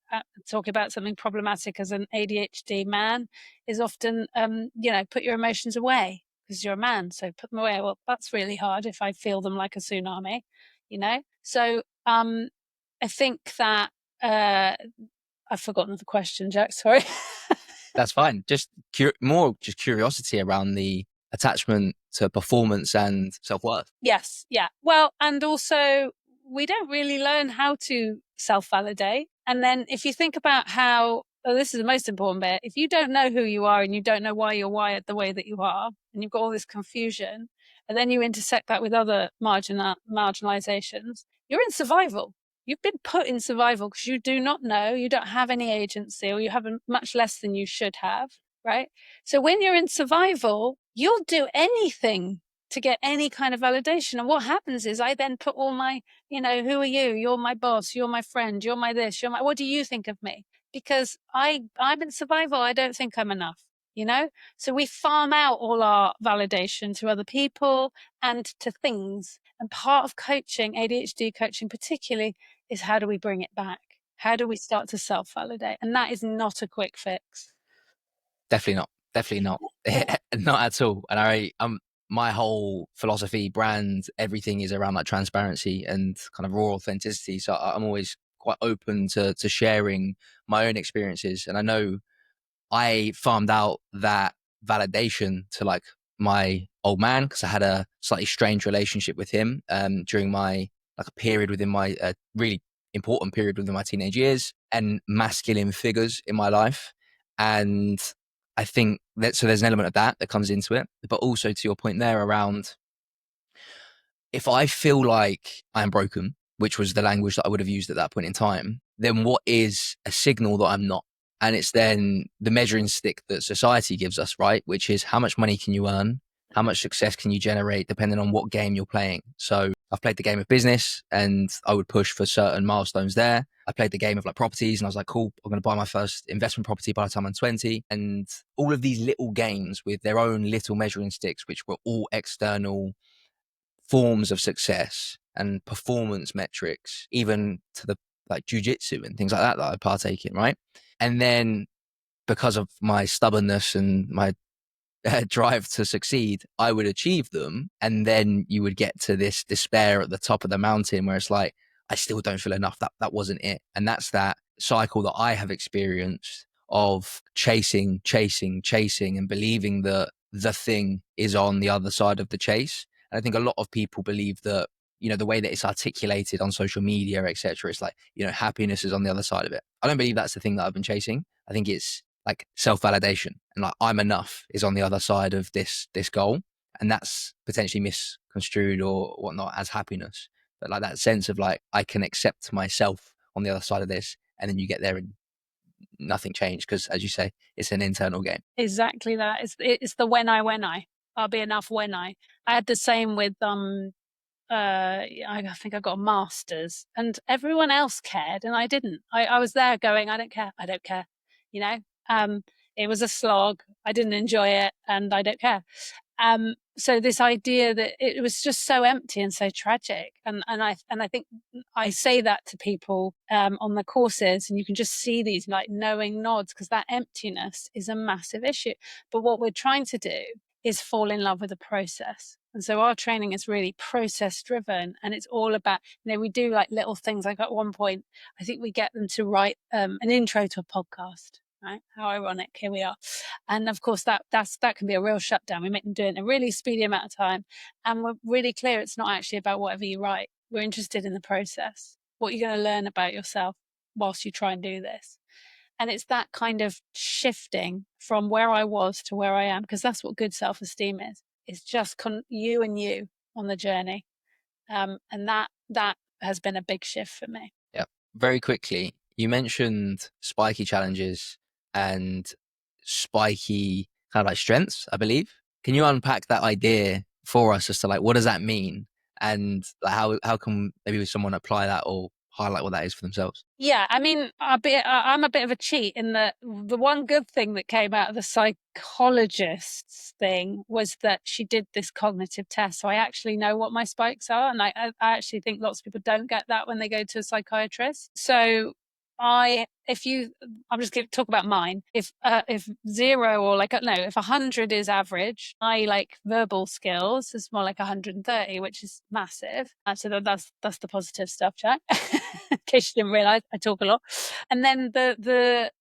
talking about something problematic as an ADHD man is often, put your emotions away because you're a man. So put them away. Well, that's really hard if I feel them like a tsunami, So I think that I've forgotten the question, Jack. Sorry.
That's fine. Just more curiosity around the attachment to performance and self-worth.
Yes. Yeah. Well, and also we don't really learn how to self-validate. And then if you think about this is the most important bit, if you don't know who you are and you don't know why you're wired the way that you are, and you've got all this confusion, and then you intersect that with other marginalizations, you're in survival. You've been put in survival because you do not know, you don't have any agency, or you have much less than you should have, right? So when you're in survival, you'll do anything to get any kind of validation. And what happens is I then put all my, who are you? You're my boss, you're my friend, you're my this, what do you think of me? Because I'm in survival, I don't think I'm enough, So we farm out all our validation to other people and to things. And part of coaching, ADHD coaching particularly, is how do we bring it back? How do we start to self-validate? And that is not a quick fix.
Definitely not. Definitely not. Not at all. And my whole philosophy, brand, everything is around like transparency and kind of raw authenticity. So I'm always quite open to sharing my own experiences. And I know I farmed out that validation to like my old man because I had a slightly strange relationship with him during my like a period within my really important period within my teenage years and masculine figures in my life. And I think that so there's an element of that comes into it, but also to your point there around if I feel like I am broken, which was the language that I would have used at that point in time, then what is a signal that I'm not? And it's then the measuring stick that society gives us, right? Which is how much money can you earn? How much success can you generate depending on what game you're playing? So I've played the game of business and I would push for certain milestones there. I played the game of like properties and I was like, cool, I'm going to buy my first investment property by the time I'm 20. And all of these little games with their own little measuring sticks, which were all external forms of success and performance metrics, even to the like jujitsu and things like that I partake in, right? And then because of my stubbornness and my drive to succeed, I would achieve them. And then you would get to this despair at the top of the mountain where it's like, I still don't feel enough. That wasn't it. And that's that cycle that I have experienced of chasing and believing that the thing is on the other side of the chase. And I think a lot of people believe that, the way that it's articulated on social media, etc., it's like, happiness is on the other side of it. I don't believe that's the thing that I've been chasing. I think it's like self-validation, and like I'm enough is on the other side of this goal. And that's potentially misconstrued or whatnot as happiness. But like that sense of like, I can accept myself on the other side of this, and then you get there and nothing changed because, as you say, it's an internal game.
Exactly that. It's the when I'll be enough when I had the same with I think I got a master's, and everyone else cared and I didn't. I was there going, I don't care, you know. It was a slog. I didn't enjoy it, and I don't care. So this idea that it was just so empty and so tragic, and I think I say that to people on the courses, and you can just see these like knowing nods, because that emptiness is a massive issue. But what we're trying to do is fall in love with the process. And so our training is really process driven, and it's all about, we do like little things. Like at one point, I think we get them to write an intro to a podcast. Right? How ironic. Here we are. And of course, that can be a real shutdown. We make them do it in a really speedy amount of time. And we're really clear it's not actually about whatever you write. We're interested in the process, what you're going to learn about yourself whilst you try and do this. And it's that kind of shifting from where I was to where I am, because that's what good self-esteem is. It's just you and you on the journey. And that has been a big shift for me.
Yeah. Very quickly, you mentioned spiky challenges and spiky kind of like strengths, I believe. Can you unpack that idea for us as to like, what does that mean? And like, how can maybe someone apply that or highlight what that is for themselves?
Yeah, I mean, I'm a bit of a cheat in that the one good thing that came out of the psychologist's thing was that she did this cognitive test. So I actually know what my spikes are. And I actually think lots of people don't get that when they go to a psychiatrist. So I'm just going to talk about mine. If 0 or if 100 is average, I like verbal skills is more like 130, which is massive. So that's the positive stuff, Jack. In case you didn't realize, I talk a lot. And then the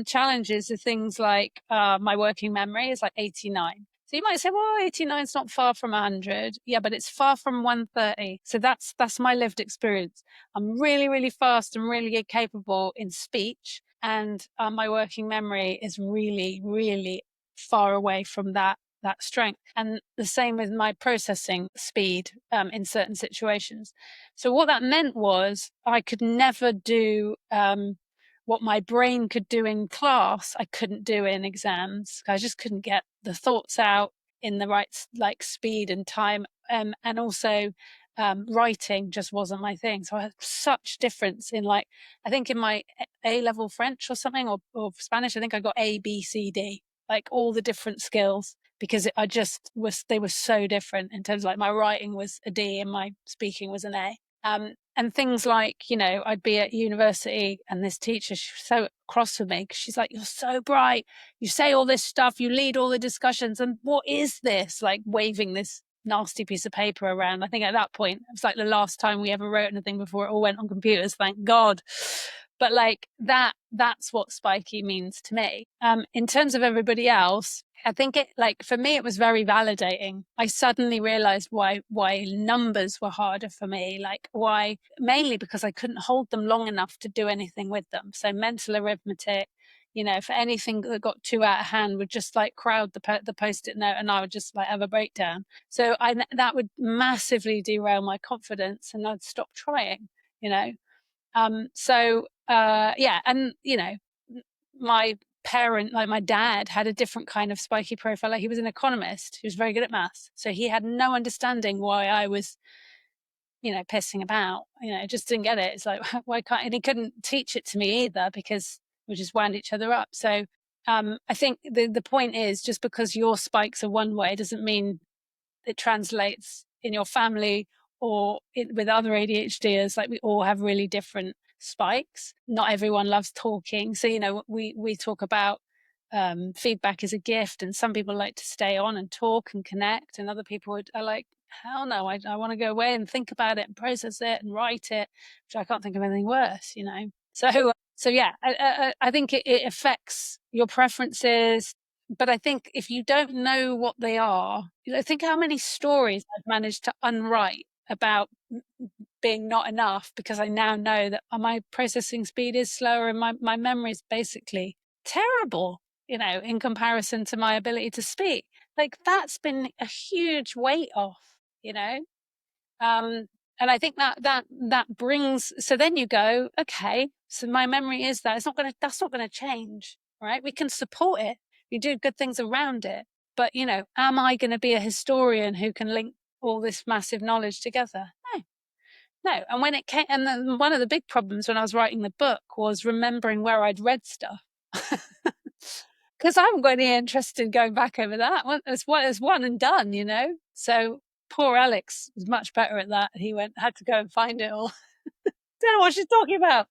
challenges are things like my working memory is like 89. So you might say, well, 89 is not far from 100. Yeah, but it's far from 130. So that's my lived experience. I'm really, really fast and really capable in speech. And my working memory is really, really far away from that strength. And the same with my processing speed in certain situations. So what that meant was I could never do what my brain could do in class, I couldn't do in exams. I just couldn't get the thoughts out in the right speed and time. And also writing just wasn't my thing. So I had such difference in I think in my A-level French or something, or Spanish, I think I got A, B, C, D, like all the different skills, because they were so different in terms of my writing was a D and my speaking was an A. And things like, I'd be at university and this teacher, she was so cross with me because she's like, you're so bright. You say all this stuff. You lead all the discussions. And what is this? Like waving this nasty piece of paper around. I think at that point, it was like the last time we ever wrote anything before it all went on computers. Thank God. But that's what spiky means to me. In terms of everybody else, I think for me, it was very validating. I suddenly realized why numbers were harder for me, why, mainly because I couldn't hold them long enough to do anything with them. So mental arithmetic, for anything that got too out of hand would just crowd the Post-it note, and I would just have a breakdown. So that would massively derail my confidence, and I'd stop trying, and my parent, my dad, had a different kind of spiky profile. He was an economist. He was very good at maths. So he had no understanding why I was, pissing about, just didn't get it. It's like, why can't, and he couldn't teach it to me either, because we just wound each other up. So I think the point is, just because your spikes are one way doesn't mean it translates in your family or with other ADHDers. We all have really different spikes. Not everyone loves talking. So, we talk about feedback is a gift, and some people like to stay on and talk and connect, and other people are like, hell no, I want to go away and think about it and process it and write it, which I can't think of anything worse, So yeah, I think it affects your preferences, but I think if you don't know what they are, think how many stories I've managed to unwrite about being not enough, because I now know that my processing speed is slower and my memory is basically terrible, in comparison to my ability to speak. Like, that's been a huge weight off, um, and I think that brings, so then you go, okay, so my memory is that that's not gonna change, right? We can support it. We do good things around it. But, am I gonna be a historian who can link all this massive knowledge together? No. No. And when it came, and then one of the big problems when I was writing the book was remembering where I'd read stuff. Because I haven't got any interest in going back over that. It's one and done. So poor Alex was much better at that. He had to go and find it all. Don't know what she's talking about.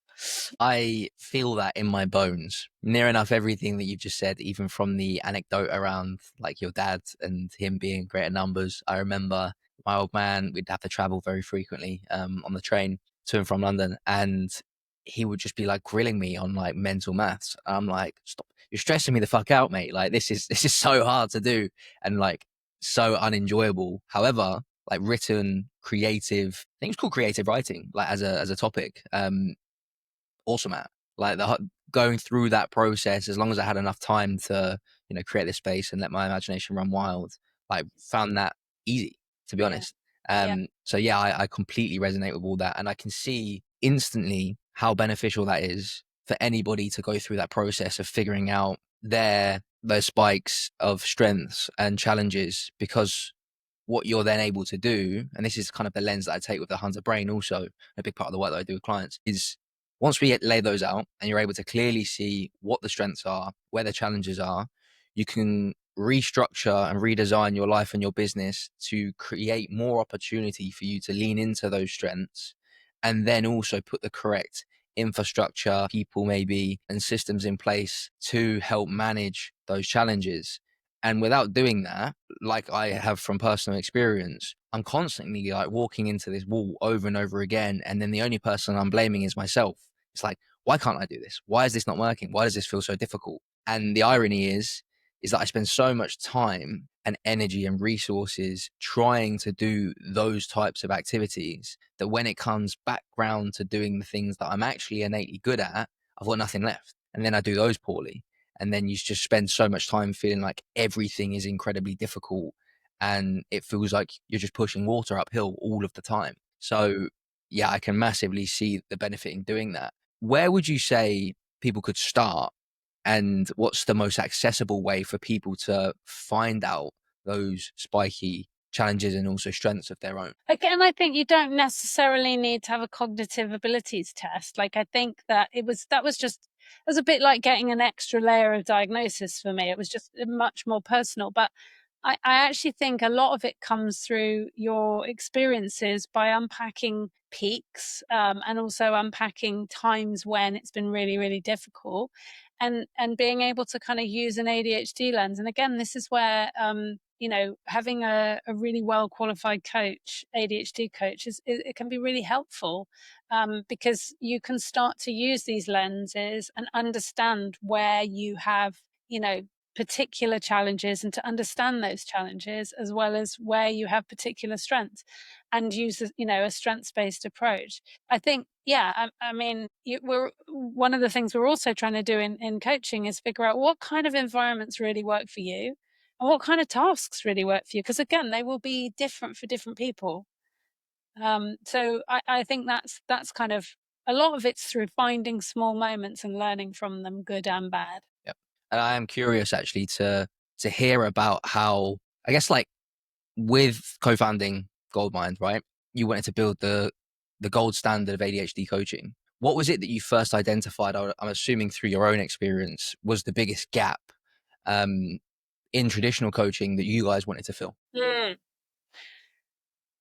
I feel that in my bones. Near enough everything that you've just said, even from the anecdote around like your dad and him being great at numbers. I remember my old man, we'd have to travel very frequently on the train to and from London, and he would just be like grilling me on like mental maths. I'm like, stop, you're stressing me the fuck out, mate. Like this is so hard to do and like so unenjoyable. However, like written creative, I think it's called creative writing, like as a topic. Awesome at like going through that process, as long as I had enough time to create this space and let my imagination run wild, like found that easy, to be honest. So yeah, I completely resonate with all that, and I can see instantly how beneficial that is for anybody to go through that process of figuring out those spikes of strengths and challenges, because what you're then able to do, and this is kind of the lens that I take with the Hunter Brain also, a big part of the work that I do with clients, is once we lay those out and you're able to clearly see what the strengths are, where the challenges are, you can restructure and redesign your life and your business to create more opportunity for you to lean into those strengths, and then also put the correct infrastructure, people maybe, and systems in place to help manage those challenges. And without doing that, like I have from personal experience, I'm constantly like walking into this wall over and over again. And then the only person I'm blaming is myself. It's like, why can't I do this? Why is this not working? Why does this feel so difficult? And the irony is that I spend so much time and energy and resources trying to do those types of activities that when it comes back round to doing the things that I'm actually innately good at, I've got nothing left. And then I do those poorly. And then you just spend so much time feeling like everything is incredibly difficult, and it feels like you're just pushing water uphill all of the time. So yeah, I can massively see the benefit in doing that. Where would you say people could start, and what's the most accessible way for people to find out those spiky challenges and also strengths of their own?
Again, I think you don't necessarily need to have a cognitive abilities test. Like, I think that it was a bit like getting an extra layer of diagnosis for me. It was just much more personal. But I actually think a lot of it comes through your experiences by unpacking peaks, and also unpacking times when it's been really, really difficult, and being able to kind of use an ADHD lens. And again, this is where having a really well qualified coach, ADHD coach, it can be really helpful, because you can start to use these lenses and understand where you have particular challenges, and to understand those challenges as well as where you have particular strengths, and use a strengths based approach. I think, I mean, we're one of the things we're also trying to do in coaching is figure out what kind of environments really work for you, and what kind of tasks really work for you, because again, they will be different for different people. So I think that's kind of, a lot of it's through finding small moments and learning from them, good and bad.
Yep. And I am curious actually to hear about how, I guess, like with co-founding GoldMind, right? You wanted to build the gold standard of ADHD coaching. What was it that you first identified? I'm assuming through your own experience, was the biggest gap um, in traditional coaching that you guys wanted to fill?
Mm.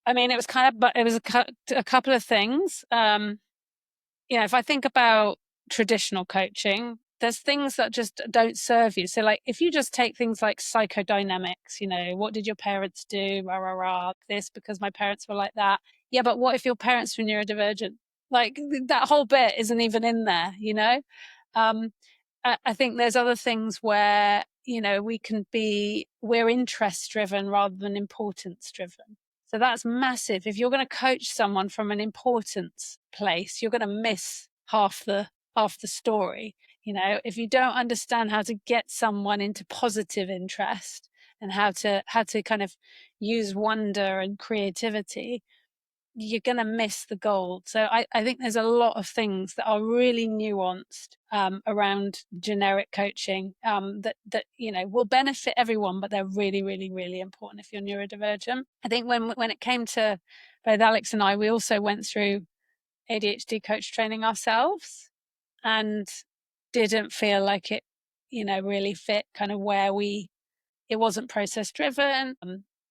I mean, it was but it was a couple of things. If I think about traditional coaching, there's things that just don't serve you. So, like, if you just take things like psychodynamics, what did your parents do? Rah, rah, rah, this because my parents were like that. Yeah, but what if your parents were neurodivergent? Like, that whole bit isn't even in there, Um, I think there's other things where we're interest driven rather than importance driven. So that's massive. If you're going to coach someone from an importance place, you're going to miss half the story. If you don't understand how to get someone into positive interest and how to kind of use wonder and creativity, you're going to miss the gold. So I think there's a lot of things that are really nuanced around generic coaching that will benefit everyone, but they're really, really, really important if you're neurodivergent. I think when it came to both Alex and I, we also went through ADHD coach training ourselves and didn't feel like it, really fit kind of it wasn't process driven.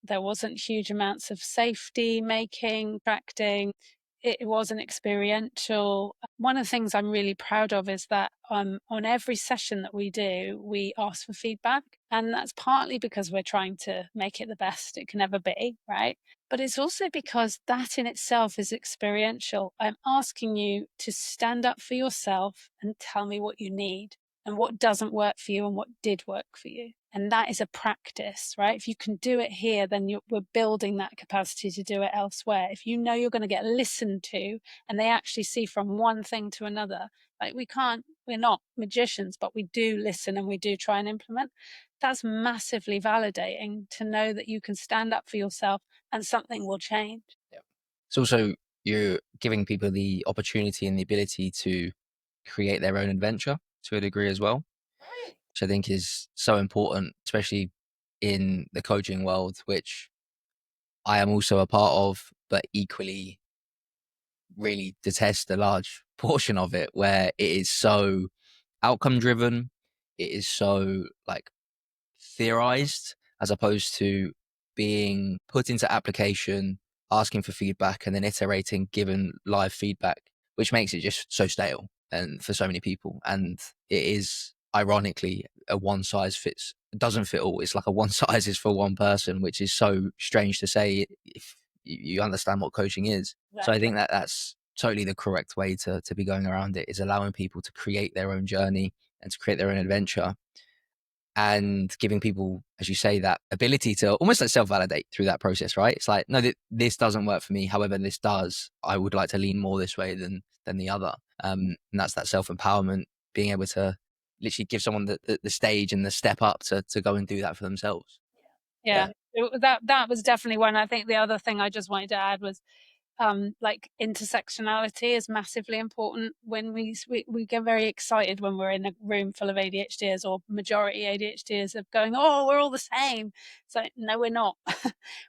There wasn't huge amounts of safety making, tracting. It wasn't experiential. One of the things I'm really proud of is that on every session that we do, we ask for feedback. And that's partly because we're trying to make it the best it can ever be, right? But it's also because that in itself is experiential. I'm asking you to stand up for yourself and tell me what you need and what doesn't work for you and what did work for you. And that is a practice, right? If you can do it here, then we're building that capacity to do it elsewhere. If you know you're going to get listened to and they actually see from one thing to another, like we're not magicians, but we do listen and we do try and implement. That's massively validating to know that you can stand up for yourself and something will change.
Yeah. It's also, you're giving people the opportunity and the ability to create their own adventure to a degree as well, which I think is so important, especially in the coaching world, which I am also a part of, but equally really detest a large portion of it, where it is so outcome driven. It is so like theorized as opposed to being put into application, asking for feedback, and then iterating, given live feedback, which makes it just so stale and for so many people. And it is ironically a one size fits doesn't fit all. It's like a one size is for one person, which is so strange to say if you understand what coaching is.
Exactly.
So I think that that's totally the correct way to be going around it, is allowing people to create their own journey and to create their own adventure, and giving people, as you say, that ability to almost like self-validate through that process, right? It's like, no, this doesn't work for me. However, this does. I would like to lean more this way than the other. And that's that self-empowerment, being able to literally give someone the stage and the step up to go and do that for themselves.
Yeah. That was definitely one. I think the other thing I just wanted to add was like intersectionality is massively important. When we get very excited when we're in a room full of ADHDers or majority ADHDers of going, oh, we're all the same. So no, we're not.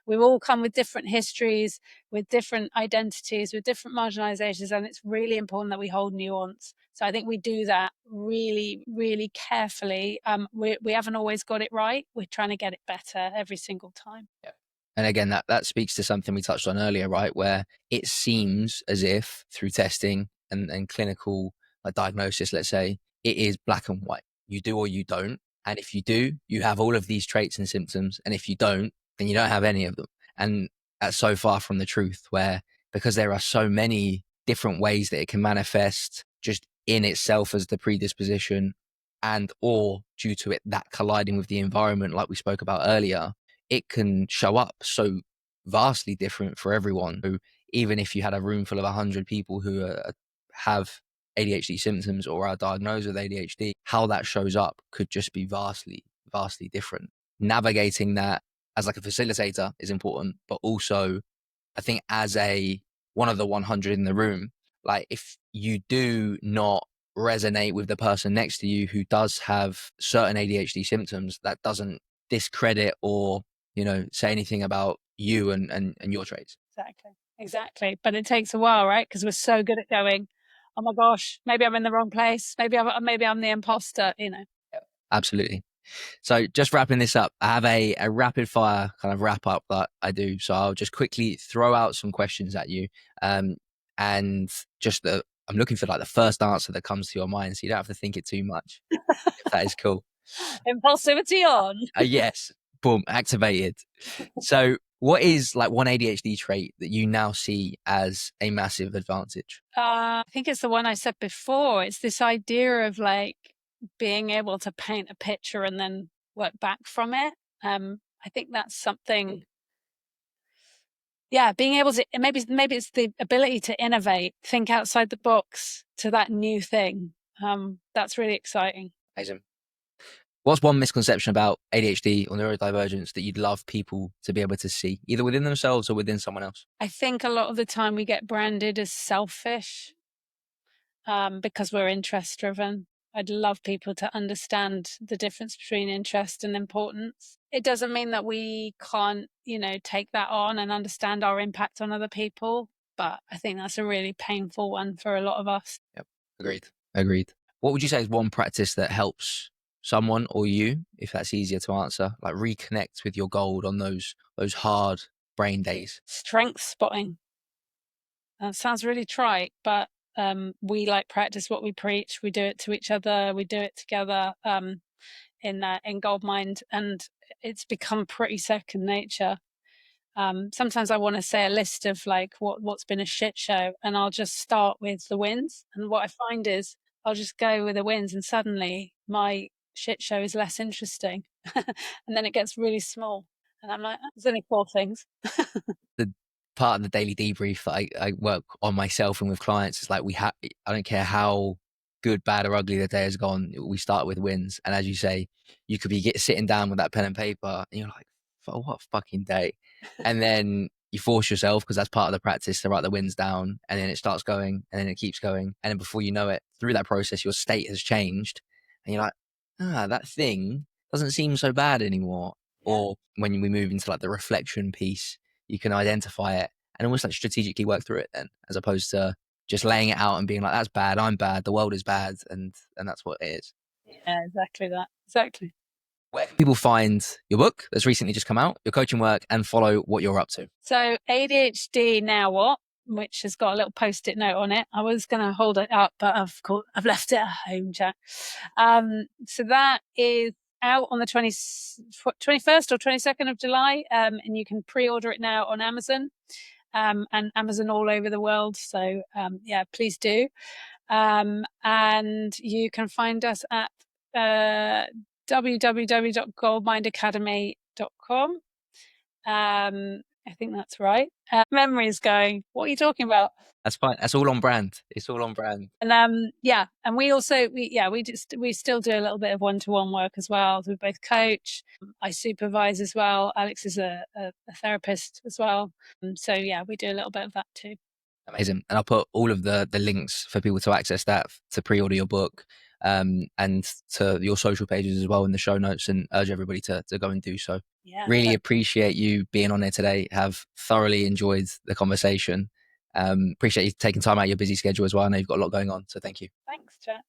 We all come with different histories, with different identities, with different marginalizations, and it's really important that we hold nuance. So I think we do that really, really carefully. We haven't always got it right. We're trying to get it better every single time.
Yeah. And again, that speaks to something we touched on earlier, right? Where it seems as if through testing and clinical diagnosis, let's say, it is black and white. You do or you don't. And if you do, you have all of these traits and symptoms. And if you don't, then you don't have any of them. And that's so far from the truth, where because there are so many different ways that it can manifest just in itself as the predisposition, and or due to it that colliding with the environment, like we spoke about earlier, it can show up so vastly different for everyone. So even if you had a room full of 100 people who have ADHD symptoms or are diagnosed with ADHD, how that shows up could just be vastly, vastly different. Navigating that as like a facilitator is important, but also I think as one of the 100 in the room, like if you do not resonate with the person next to you who does have certain ADHD symptoms, that doesn't discredit or say anything about you and your traits.
Exactly. But it takes a while, right? Because we're so good at going, oh my gosh, maybe I'm in the wrong place. Maybe I'm the imposter.
Absolutely. So just wrapping this up, I have a rapid fire kind of wrap up that I do. So I'll just quickly throw out some questions at you, and just I'm looking for like the first answer that comes to your mind, so you don't have to think it too much. If that is cool.
Impulsivity on.
Yes. Boom. Activated. So what is like one ADHD trait that you now see as a massive advantage?
I think it's the one I said before. It's this idea of like being able to paint a picture and then work back from it. I think that's something. Yeah, being able to, maybe it's the ability to innovate, think outside the box to that new thing. That's really exciting.
Amazing. What's one misconception about ADHD or neurodivergence that you'd love people to be able to see, either within themselves or within someone else?
I think a lot of the time we get branded as selfish because we're interest driven. I'd love people to understand the difference between interest and importance. It doesn't mean that we can't, take that on and understand our impact on other people, but I think that's a really painful one for a lot of us.
Yep. Agreed. What would you say is one practice that helps someone or you, if that's easier to answer, like reconnect with your goal on those hard brain days?
Strength spotting. That sounds really trite, but we practice what we preach. We do it to each other. We do it together in GoldMind, and it's become pretty second nature. Sometimes I want to say a list of what's been a shit show, and I'll just start with the wins. And what I find is I'll just go with the wins, and suddenly my shit show is less interesting, and then it gets really small, and I'm like, oh, there's only 4 things.
The part of the daily debrief that I work on myself and with clients is like I don't care how good, bad, or ugly the day has gone, we start with wins. And as you say, you could be sitting down with that pen and paper, and you're like, what a fucking day. And then you force yourself, because that's part of the practice, to write the wins down, and then it starts going, and then it keeps going, and then before you know it, through that process, your state has changed, and you're like, that thing doesn't seem so bad anymore. Yeah. Or when we move into the reflection piece, you can identify it and almost strategically work through it then, as opposed to just laying it out and being like, that's bad, I'm bad, the world is bad, and that's what it is.
Yeah, exactly that. Exactly.
Where can people find your book that's recently just come out, your coaching work, and follow what you're up to?
So ADHD Now What, which has got a little post-it note on it. I was going to hold it up, but I've left it at home, Jack. So that is out on the 21st or 22nd of July, and you can pre-order it now on Amazon, and Amazon all over the world. So please do. And you can find us at www.goldmindacademy.com. I think that's right. Memory is going, what are you talking about?
That's fine. That's all on brand. It's all on brand.
And and we also we still do a little bit of one-to-one work as well. We both coach. I supervise as well. Alex is a therapist as well. So we do a little bit of that too.
Amazing. And I'll put all of the links for people to access that, to pre-order your book, and to your social pages as well in the show notes, and urge everybody to go and do so. Yeah, really appreciate you being on here today. Have thoroughly enjoyed the conversation. Appreciate you taking time out of your busy schedule as well. I know you've got a lot going on, so thank you.
Thanks, Chat.